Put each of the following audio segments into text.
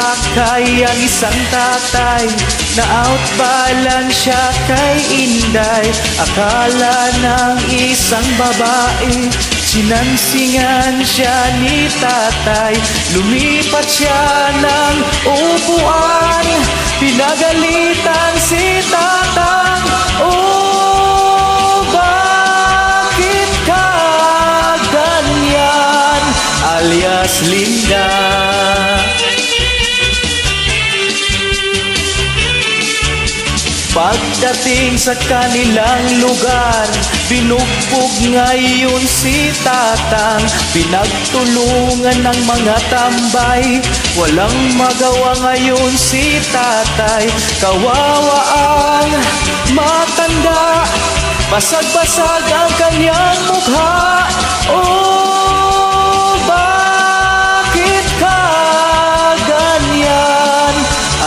Kay ang isang tatay na outbalance siya kay Inday. Akala ng isang babae sinansingan siya ni tatay. Lumipat siya ng upuan, pinagalitan si tatang. Oh, bakit ka ganyan? Alias Linda. Pagdating sa kanilang lugar, binugbog ngayon si tatang. Pinagtulungan ng mga tambay, walang magawa ngayon si tatay. Kawawa ang matanda, basag-basag ang kanyang mukha. Oh, bakit ka ganyan?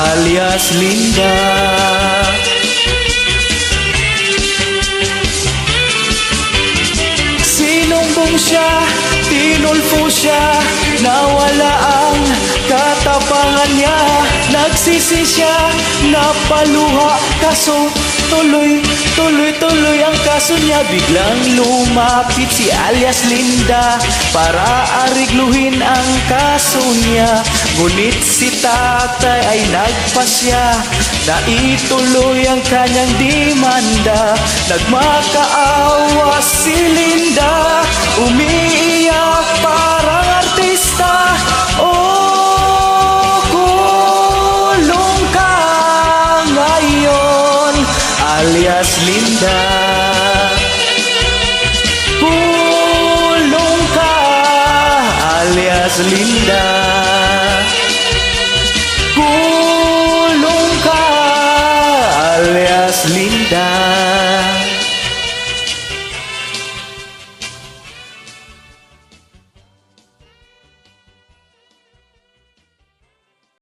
Alias Linda. Sinumbong siya, tinulfo siya, nawala ang katapangan niya. Nagsisi siya, napaluha, kaso tuloy ang kaso niya. Biglang lumapit si alias Linda para arigluhin ang kaso niya. Ngunit si tatay ay nagpasya na ituloy ang kanyang demanda. Nagmakaawa si Linda, umiiyak parang artista. Oh, kulong ka ngayon, alias Linda. Kulong ka, alias Linda.